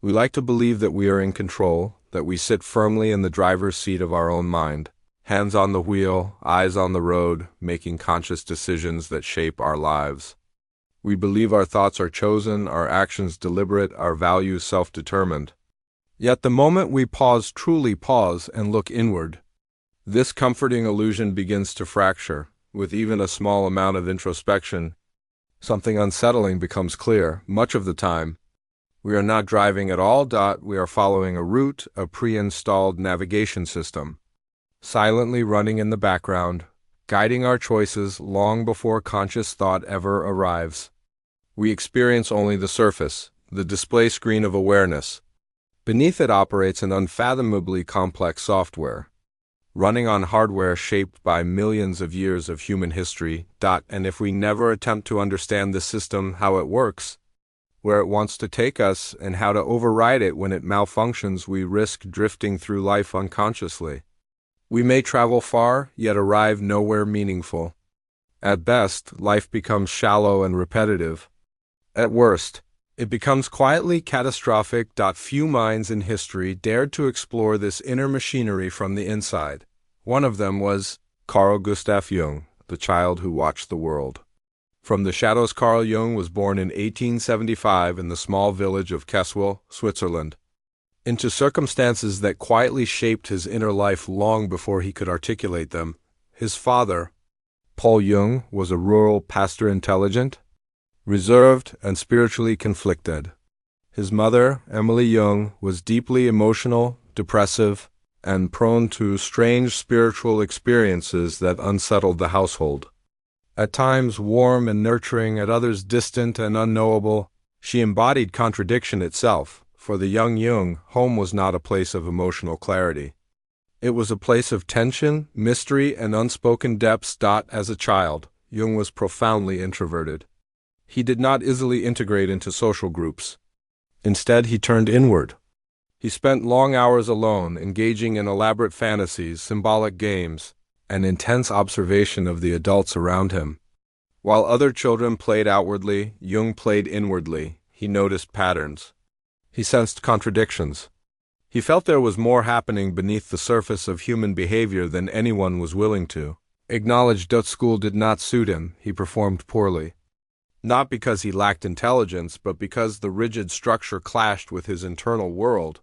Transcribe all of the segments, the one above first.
We like to believe that we are in control, that we sit firmly in the driver's seat of our own mind, hands on the wheel, eyes on the road, making conscious decisions that shape our lives. We believe our thoughts are chosen, our actions deliberate, our values self-determined. Yet the moment we truly pause, and look inward, this comforting illusion begins to fracture. With even a small amount of introspection, something unsettling becomes clear. Much of the time, we are not driving at all. We are following a route, a pre-installed navigation system, silently running in the background, guiding our choices long before conscious thought ever arrives. We experience only the surface, the display screen of awareness. Beneath it operates an unfathomably complex software, running on hardware shaped by millions of years of human history. And if we never attempt to understand the system, how it works, where it wants to take us, and how to override it when it malfunctions, we risk drifting through life unconsciously. We may travel far, yet arrive nowhere meaningful. At best, life becomes shallow and repetitive. At worst, it becomes quietly catastrophic. Few minds in history dared to explore this inner machinery from the inside. One of them was Carl Jung, the child who watched the world. From the shadows, Carl Jung was born in 1875 in the small village of Keswil, Switzerland, into circumstances that quietly shaped his inner life long before he could articulate them. His father, Paul Jung, was a rural pastor, intelligent, reserved, and spiritually conflicted. His mother, Emily Jung, was deeply emotional, depressive, and prone to strange spiritual experiences that unsettled the household. At times warm and nurturing, at others distant and unknowable, she embodied contradiction itself. For the young Jung, home was not a place of emotional clarity. It was a place of tension, mystery, and unspoken depths. As a child, Jung was profoundly introverted. He did not easily integrate into social groups. Instead, he turned inward. He spent long hours alone, engaging in elaborate fantasies, symbolic games, and intense observation of the adults around him. While other children played outwardly, Jung played inwardly. He noticed patterns. He sensed contradictions. He felt there was more happening beneath the surface of human behavior than anyone was willing to acknowledge. School did not suit him. He performed poorly. Not because he lacked intelligence, but because the rigid structure clashed with his internal world.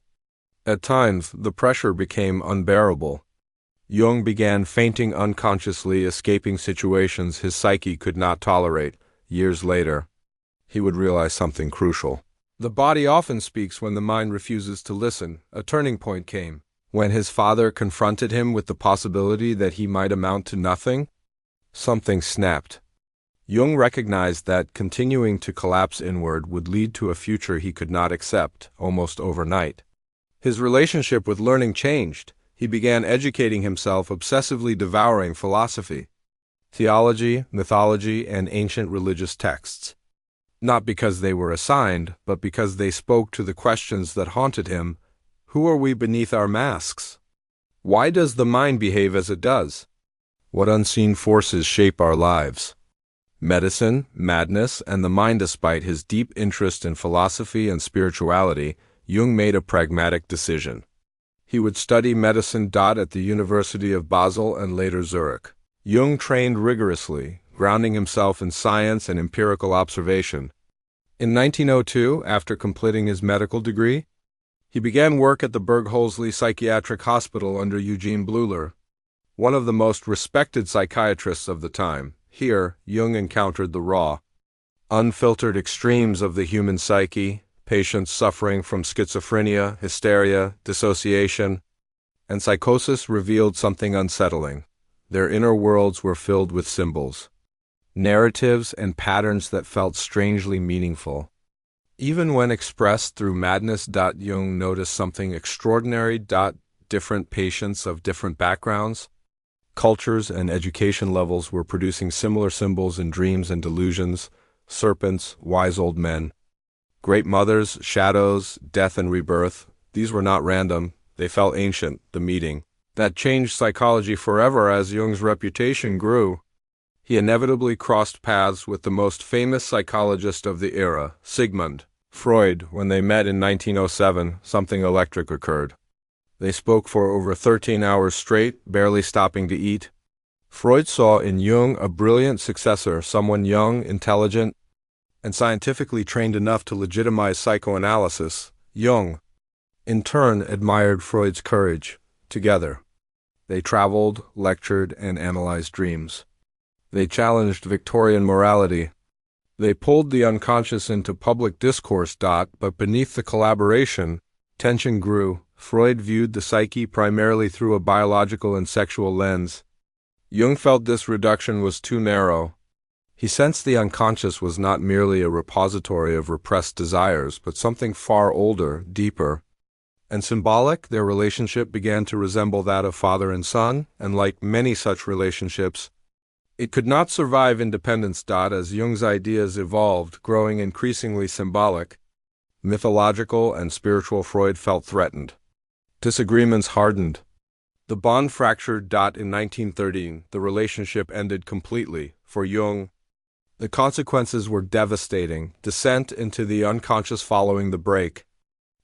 At times, the pressure became unbearable. Jung began fainting unconsciously, escaping situations his psyche could not tolerate. Years later, he would realize something crucial. The body often speaks when the mind refuses to listen. A turning point came when his father confronted him with the possibility that he might amount to nothing. Something snapped. Jung recognized that continuing to collapse inward would lead to a future he could not accept, almost overnight. His relationship with learning changed. He began educating himself, obsessively devouring philosophy, theology, mythology, and ancient religious texts. Not because they were assigned, but because they spoke to the questions that haunted him. Who are we beneath our masks? Why does the mind behave as it does? What unseen forces shape our lives? Medicine, madness, and the mind. Despite his deep interest in philosophy and spirituality, Jung made a pragmatic decision. He would study medicine. At the University of Basel and later Zurich, Jung trained rigorously, grounding himself in science and empirical observation. In 1902, after completing his medical degree, he began work at the Bergholzli Psychiatric Hospital under Eugene Bleuler, one of the most respected psychiatrists of the time. Here, Jung encountered the raw, unfiltered extremes of the human psyche, patients suffering from schizophrenia, hysteria, dissociation, and psychosis revealed something unsettling. Their inner worlds were filled with symbols, narratives, and patterns that felt strangely meaningful, even when expressed through madness. Jung noticed something extraordinary. Different patients of different backgrounds, cultures, and education levels were producing similar symbols in dreams and delusions: serpents, wise old men, great mothers, shadows, death and rebirth. These were not random, they felt ancient. The meeting that changed psychology forever. As Jung's reputation grew, he inevitably crossed paths with the most famous psychologist of the era, Sigmund Freud, when they met in 1907, something electric occurred. They spoke for over 13 hours straight, barely stopping to eat. Freud saw in Jung a brilliant successor, someone young, intelligent, and scientifically trained enough to legitimize psychoanalysis. Jung, in turn, admired Freud's courage. Together, they traveled, lectured, and analyzed dreams. They challenged Victorian morality. They pulled the unconscious into public discourse. But beneath the collaboration, tension grew. Freud viewed the psyche primarily through a biological and sexual lens. Jung felt this reduction was too narrow. He sensed the unconscious was not merely a repository of repressed desires, but something far older, deeper, and symbolic. Their relationship began to resemble that of father and son, and like many such relationships, it could not survive independence. As Jung's ideas evolved, growing increasingly symbolic, mythological, and spiritual, Freud felt threatened. Disagreements hardened. The bond fractured. In 1913, the relationship ended completely. For Jung, the consequences were devastating. Descent into the unconscious following the break.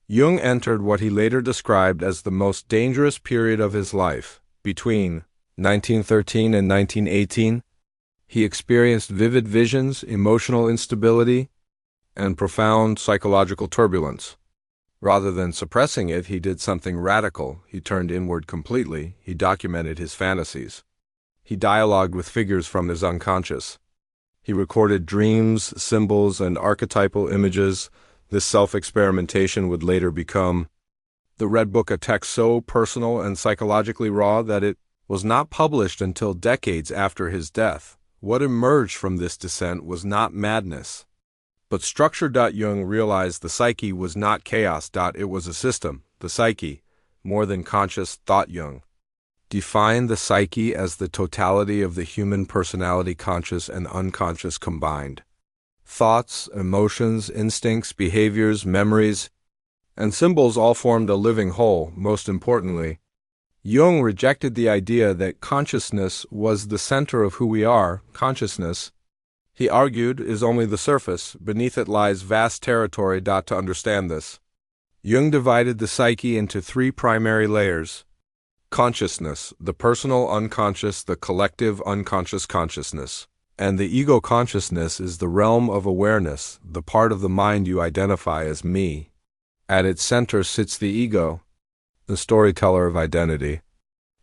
Jung entered what he later described as the most dangerous period of his life. Between 1913 and 1918, he experienced vivid visions, emotional instability, and profound psychological turbulence. Rather than suppressing it, he did something radical. He turned inward completely. He documented his fantasies. He dialogued with figures from his unconscious. He recorded dreams, symbols, and archetypal images. This self-experimentation would later become the Red Book, a text so personal and psychologically raw that it was not published until decades after his death. What emerged from this descent was not madness, but structure. Jung realized the psyche was not chaos. It was a system. The psyche, more than conscious, thought Jung, defined the psyche as the totality of the human personality, conscious and unconscious combined. Thoughts, emotions, instincts, behaviors, memories, and symbols all formed a living whole. Most importantly, Jung rejected the idea that consciousness was the center of who we are. Consciousness, he argued, is only the surface. Beneath it lies vast territory. To understand this, Jung divided the psyche into three primary layers. Consciousness, the personal unconscious, the collective unconscious consciousness, and the ego consciousness is the realm of awareness, the part of the mind you identify as me. At its center sits the ego, the storyteller of identity.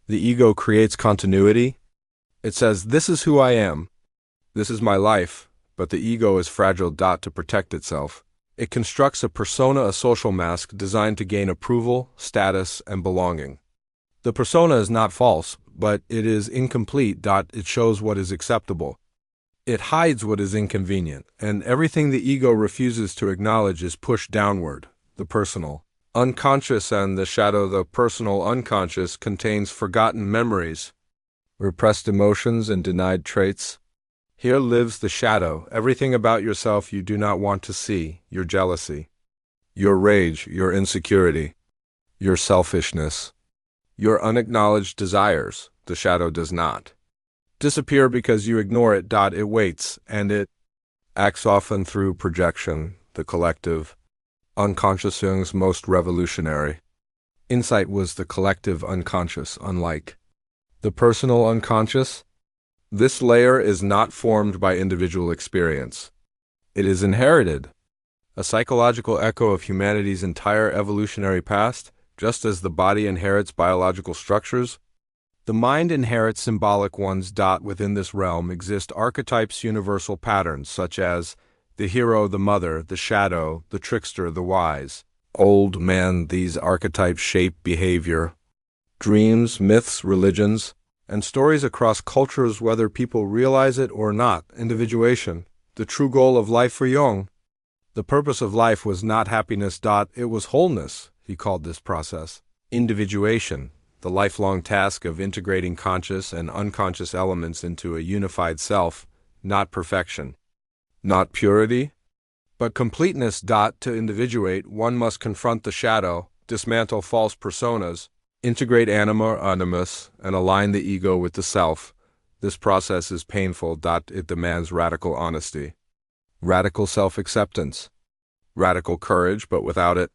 The ego creates continuity. It says, "This is who I am. This is my life," but the ego is fragile. To protect itself, it constructs a persona, a social mask designed to gain approval, status, and belonging. The persona is not false, but it is incomplete. It shows what is acceptable. It hides what is inconvenient, and everything the ego refuses to acknowledge is pushed downward. The personal unconscious and the shadow. The personal unconscious contains forgotten memories, repressed emotions, and denied traits. Here lives the shadow, everything about yourself you do not want to see: your jealousy, your rage, your insecurity, your selfishness, your unacknowledged desires. The shadow does not disappear because you ignore it. It waits, and it acts often through projection. The collective unconscious. Jung's most revolutionary insight was the collective unconscious. Unlike the personal unconscious, this layer is not formed by individual experience. It is inherited, a psychological echo of humanity's entire evolutionary past. Just as the body inherits biological structures, the mind inherits symbolic ones. Within this realm exist archetypes, universal patterns, such as the hero, the mother, the shadow, the trickster, the wise, old man. These archetypes shape behavior, dreams, myths, religions, and stories across cultures, whether people realize it or not. Individuation, the true goal of life for Jung. The purpose of life was not happiness. It was wholeness. He called this process individuation, the lifelong task of integrating conscious and unconscious elements into a unified self, not perfection, not purity, but completeness. To individuate, one must confront the shadow, dismantle false personas, integrate anima, animus, and align the ego with the self. This process is painful. It demands radical honesty, radical self-acceptance, radical courage, but without it,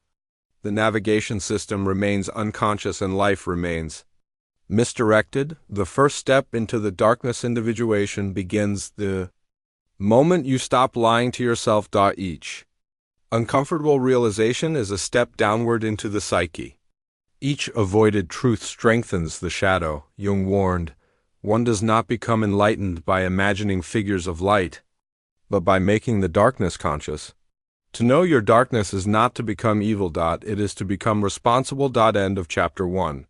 the navigation system remains unconscious and life remains misdirected. The first step into the darkness individuation begins the moment you stop lying to yourself. Each uncomfortable realization is a step downward into the psyche. Each avoided truth strengthens the shadow. Jung warned, one does not become enlightened by imagining figures of light, but by making the darkness conscious. To know your darkness is not to become evil. It is to become responsible. End of chapter 1.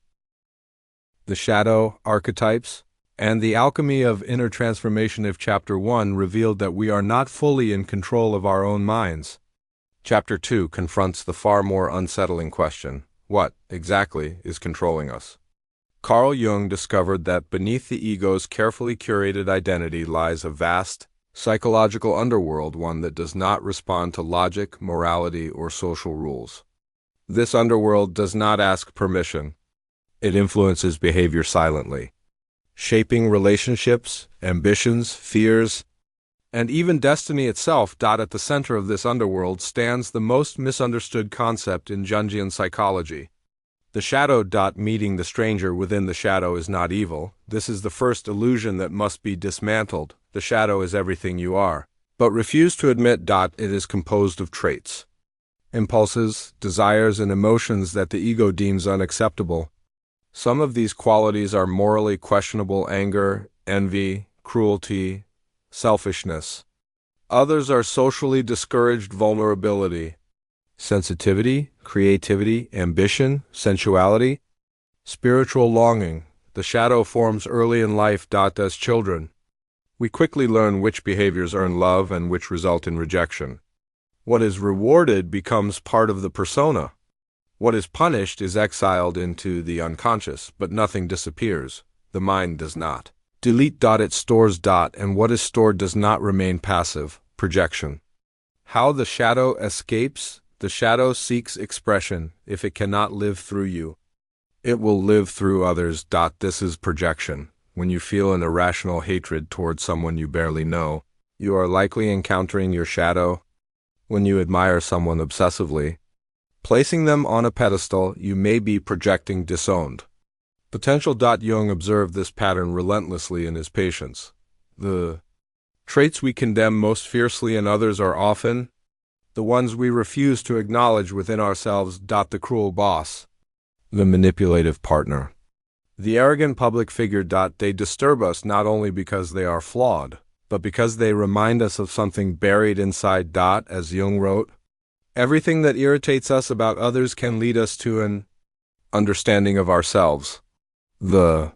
The shadow, archetypes, and the alchemy of inner transformation of chapter 1 revealed that we are not fully in control of our own minds. Chapter 2 confronts the far more unsettling question, what, exactly, is controlling us? Carl Jung discovered that beneath the ego's carefully curated identity lies a vast, psychological underworld, one that does not respond to logic, morality, or social rules. This underworld does not ask permission. It influences behavior silently, shaping relationships, ambitions, fears, and even destiny itself. At the center of this underworld stands the most misunderstood concept in Jungian psychology. The shadow. Meeting the stranger within the shadow is not evil. This is the first illusion that must be dismantled. The shadow is everything you are, but refuse to admit. It is composed of traits, impulses, desires, and emotions that the ego deems unacceptable. Some of these qualities are morally questionable: anger, envy, cruelty, selfishness. Others are socially discouraged: vulnerability, sensitivity, creativity, ambition, sensuality, spiritual longing. The shadow forms early in life. As children, we quickly learn which behaviors earn love and which result in rejection. What is rewarded becomes part of the persona. What is punished is exiled into the unconscious, but nothing disappears. The mind does not delete. It stores. And what is stored does not remain passive. Projection. How the shadow escapes? The shadow seeks expression. If it cannot live through you, it will live through others. This is projection. When you feel an irrational hatred towards someone you barely know, you are likely encountering your shadow. When you admire someone obsessively, placing them on a pedestal, you may be projecting disowned potential. Jung observed this pattern relentlessly in his patients. The traits we condemn most fiercely in others are often the ones we refuse to acknowledge within ourselves. The cruel boss, the manipulative partner, the arrogant public figure. They disturb us not only because they are flawed, but because they remind us of something buried inside. As Jung wrote, everything that irritates us about others can lead us to an understanding of ourselves. The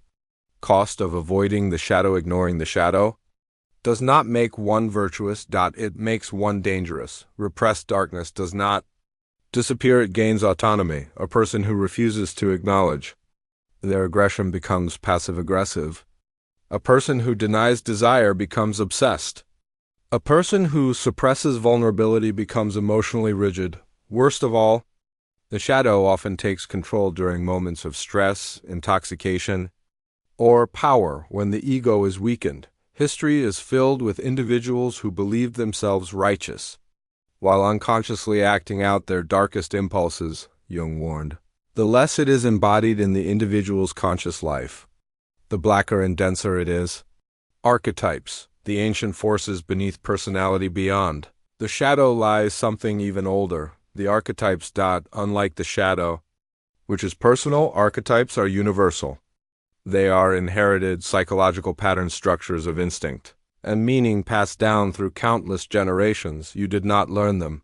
cost of avoiding the shadow. Ignoring the shadow does not make one virtuous. It makes one dangerous. Repressed darkness does not disappear, it gains autonomy. A person who refuses to acknowledge their aggression becomes passive-aggressive. A person who denies desire becomes obsessed. A person who suppresses vulnerability becomes emotionally rigid. Worst of all, the shadow often takes control during moments of stress, intoxication, or power when the ego is weakened. History is filled with individuals who believed themselves righteous, while unconsciously acting out their darkest impulses, Jung warned. The less it is embodied in the individual's conscious life, the blacker and denser it is. Archetypes, the ancient forces beneath personality. Beyond the shadow lies something even older, the archetypes. Unlike the shadow, which is personal, archetypes are universal. They are inherited psychological pattern structures of instinct and meaning passed down through countless generations. You did not learn them.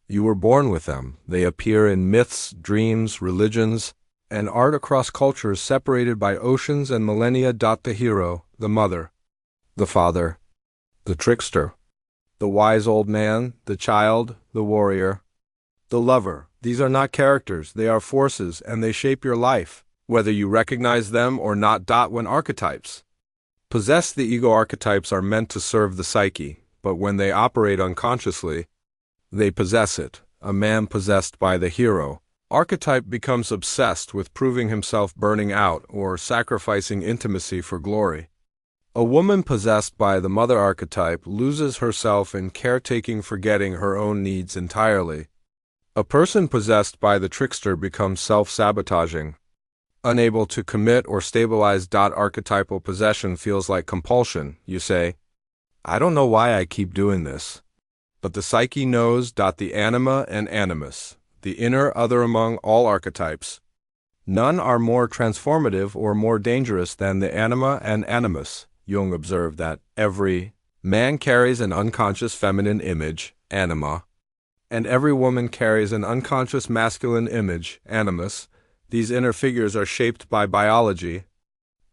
You were born with them. They appear in myths, dreams, religions, and art across cultures separated by oceans and millennia. The hero, the mother, the father, the trickster, the wise old man, the child, the warrior, the lover. These are not characters, they are forces, and they shape your life, whether you recognize them or not. When archetypes possess the ego, archetypes are meant to serve the psyche, but when they operate unconsciously, they possess it. A man possessed by the hero archetype becomes obsessed with proving himself, burning out, or sacrificing intimacy for glory. A woman possessed by the mother archetype loses herself in caretaking, forgetting her own needs entirely. A person possessed by the trickster becomes self-sabotaging, unable to commit or stabilize. Archetypal possession feels like compulsion. You say, I don't know why I keep doing this. But the psyche knows. The anima and animus, the inner other among all archetypes. None are more transformative or more dangerous than the anima and animus. Jung observed that every man carries an unconscious feminine image, anima, and every woman carries an unconscious masculine image, animus. These inner figures are shaped by biology,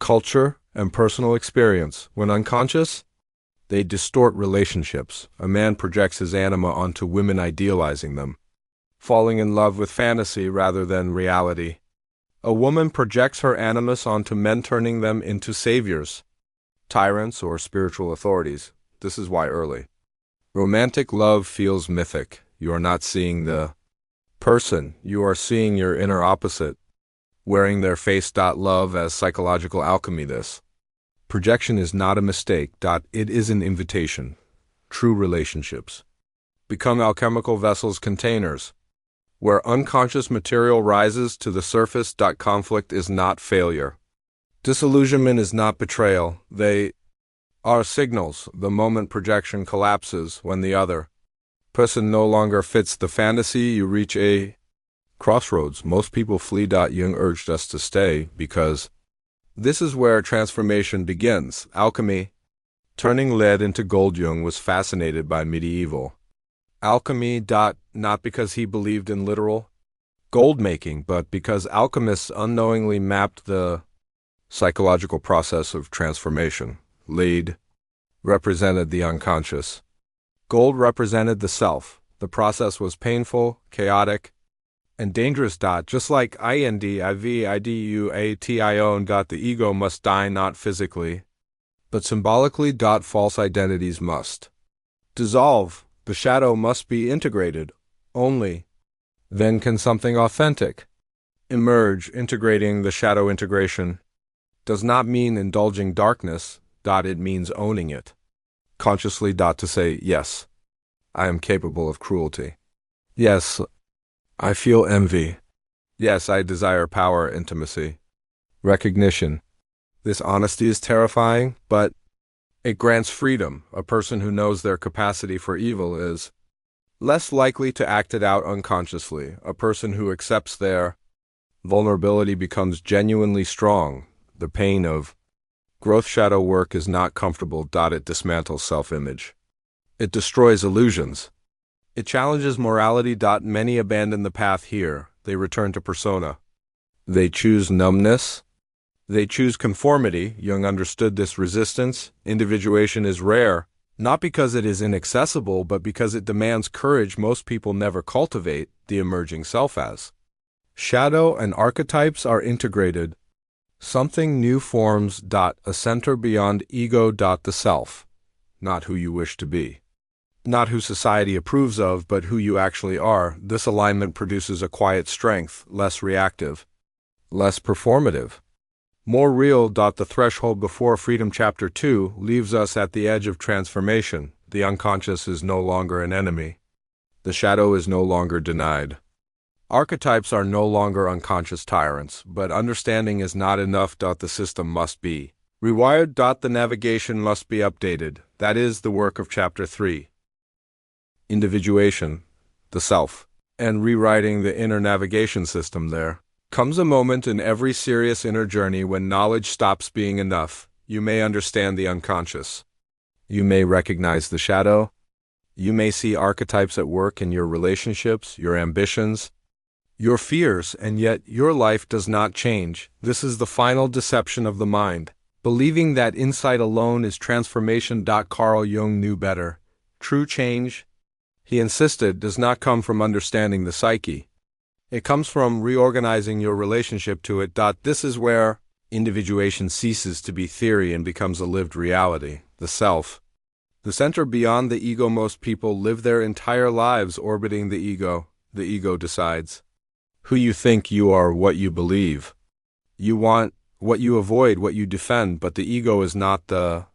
culture, and personal experience. When unconscious, they distort relationships. A man projects his anima onto women, idealizing them, falling in love with fantasy rather than reality. A woman projects her animus onto men, turning them into saviors, tyrants, or spiritual authorities. This is why early romantic love feels mythic. You are not seeing the person, you are seeing your inner opposite, wearing their face. Love as psychological alchemy. This projection is not a mistake. It is an invitation. True relationships become alchemical vessels, containers, where unconscious material rises to the surface. Conflict is not failure. Disillusionment is not betrayal. They are signals. The moment projection collapses, when the other person no longer fits the fantasy, you reach a crossroads. Most people flee. Jung urged us to stay because this is where transformation begins. Alchemy, turning lead into gold. Jung was fascinated by medieval alchemy. Not because he believed in literal gold making, but because alchemists unknowingly mapped the psychological process of transformation. Lead represented the unconscious. Gold represented the self. The process was painful, chaotic, and dangerous. Just like individuation, the ego must die, not physically, but symbolically. False identities must dissolve. The shadow must be integrated. Only then can something authentic emerge. Integrating the shadow. Integration does not mean indulging darkness. It means owning it consciously. To say, yes, I am capable of cruelty. Yes, I feel envy. Yes, I desire power, intimacy, recognition. This honesty is terrifying, but it grants freedom. A person who knows their capacity for evil is less likely to act it out unconsciously. A person who accepts their vulnerability becomes genuinely strong. The pain of growth. Shadow work is not comfortable. It dismantles self-image. It destroys illusions. It challenges morality. Many abandon the path here. They return to persona. They choose numbness. They choose conformity. Jung understood this resistance. Individuation is rare, not because it is inaccessible, but because it demands courage most people never cultivate. The emerging self as shadow and archetypes are integrated. Something new forms. A center beyond ego. The self, not who you wish to be, not who society approves of, but who you actually are. This alignment produces a quiet strength, less reactive, less performative, more real. The threshold before freedom. Chapter 2 leaves us at the edge of transformation. The unconscious is no longer an enemy. The shadow is no longer denied. Archetypes are no longer unconscious tyrants, but understanding is not enough. The system must be rewired. The navigation must be updated. That is the work of Chapter 3. Individuation, the self, and rewriting the inner navigation system. There comes a moment in every serious inner journey when knowledge stops being enough. You may understand the unconscious. You may recognize the shadow. You may see archetypes at work in your relationships, your ambitions, your fears, and yet your life does not change. This is the final deception of the mind, believing that insight alone is transformation. Carl Jung knew better. True change, he insisted, does not come from understanding the psyche. It comes from reorganizing your relationship to it. This is where individuation ceases to be theory and becomes a lived reality. The self, the center beyond the ego. Most people live their entire lives orbiting the ego. The ego decides who you think you are, what you believe. You want what you avoid, what you defend, but the ego is not the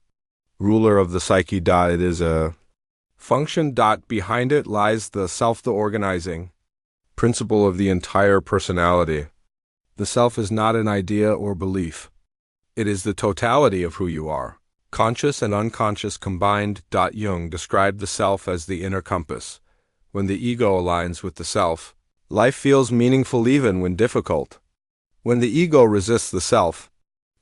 ruler of the psyche. It is a function. Behind it lies the self, the organizing principle of the entire personality. The self is not an idea or belief. It is the totality of who you are, conscious and unconscious combined. Jung described the self as the inner compass. When the ego aligns with the self, life feels meaningful even when difficult. When the ego resists the self,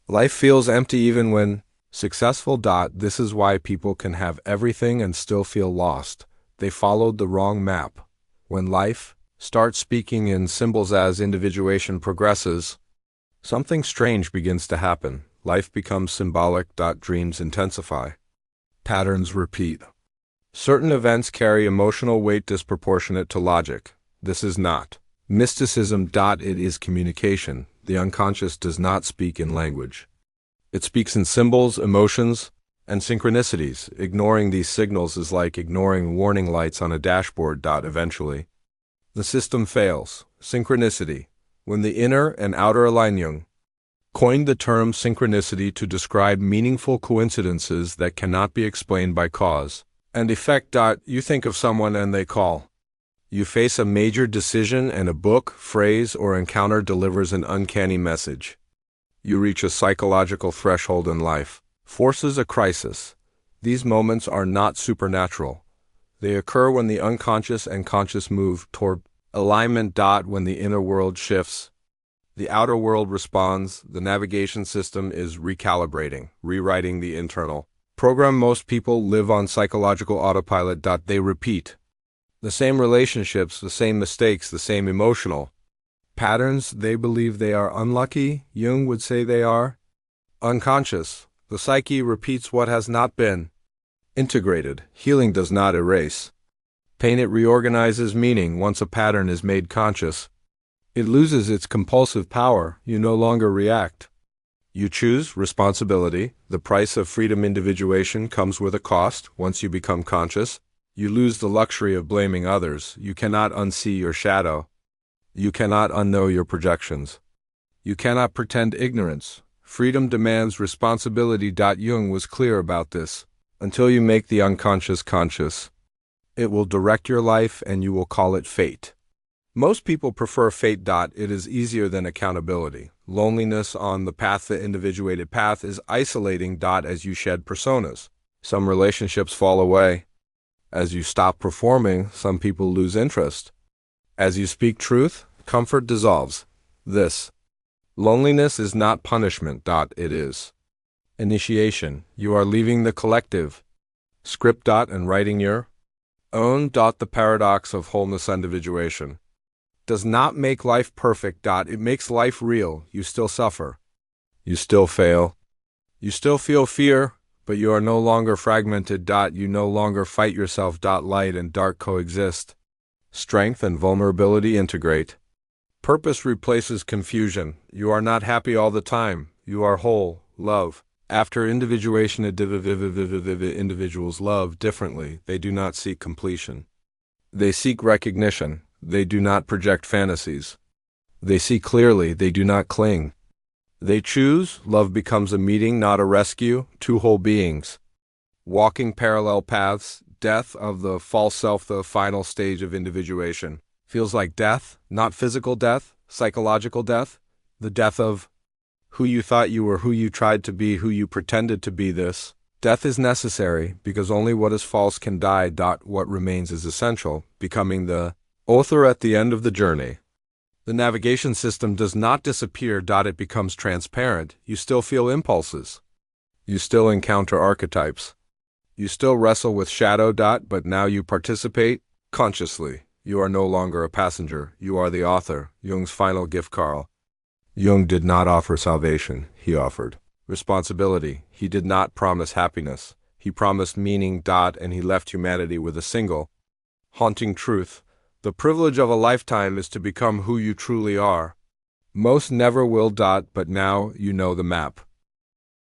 life feels empty even when successful. This is why people can have everything and still feel lost. They followed the wrong map. When life starts speaking in symbols as individuation progresses, something strange begins to happen. Life becomes symbolic. Dreams intensify. Patterns repeat. Certain events carry emotional weight disproportionate to logic. This is not mysticism. It is communication. The unconscious does not speak in language. It speaks in symbols, emotions, and synchronicities. Ignoring these signals is like ignoring warning lights on a dashboard. Eventually, the system fails. Synchronicity. When the inner and outer align. Jung coined the term synchronicity to describe meaningful coincidences that cannot be explained by cause and effect. You think of someone and they call. You face a major decision and a book, phrase, or encounter delivers an uncanny message. You reach a psychological threshold in life, forces a crisis. These moments are not supernatural. They occur when the unconscious and conscious move toward alignment. When the inner world shifts, the outer world responds. The navigation system is recalibrating, rewriting the internal program. Most people live on psychological autopilot. They repeat the same relationships, the same mistakes, the same emotional patterns. They believe they are unlucky. Jung would say they are unconscious. The psyche repeats what has not been integrated. Healing does not erase pain, it reorganizes meaning. Once a pattern is made conscious, it loses its compulsive power. You no longer react. You choose responsibility. The price of freedom. Individuation comes with a cost. Once you become conscious, you lose the luxury of blaming others. You cannot unsee your shadow. You cannot unknow your projections. You cannot pretend ignorance. Freedom demands responsibility. Jung was clear about this. Until you make the unconscious conscious, it will direct your life and you will call it fate. Most people prefer fate. It is easier than accountability. Loneliness on the path, the individuated path, is isolating. As you shed personas, some relationships fall away. As you stop performing, some people lose interest. As you speak truth, comfort dissolves. This loneliness is not punishment. It is initiation. You are leaving the collective script. And writing your own. The paradox of wholeness. Individuation does not make life perfect. It makes life real. You still suffer. You still fail. You still feel fear. But you are no longer fragmented. You no longer fight yourself. Light and dark coexist. Strength and vulnerability integrate. Purpose replaces confusion. You are not happy all the time. You are whole. Love. After individuation, individuals love differently. They do not seek completion. They seek recognition. They do not project fantasies. They see clearly. They do not cling. They choose. Love becomes a meeting, not a rescue. Two whole beings walking parallel paths. Death of the false self, the final stage of individuation, feels like death, not physical death, psychological death, the death of who you thought you were, who you tried to be, who you pretended to be. This death is necessary because only what is false can die. What remains is essential, becoming the author at the end of the journey. The navigation system does not disappear. It becomes transparent. You still feel impulses. You still encounter archetypes. You still wrestle with shadow. But now you participate consciously. You are no longer a passenger. You are the author. Jung's final gift. Carl Jung did not offer salvation. He offered responsibility. He did not promise happiness. He promised meaning. And he left humanity with a single haunting truth. The privilege of a lifetime is to become who you truly are. Most never will. But now you know the map.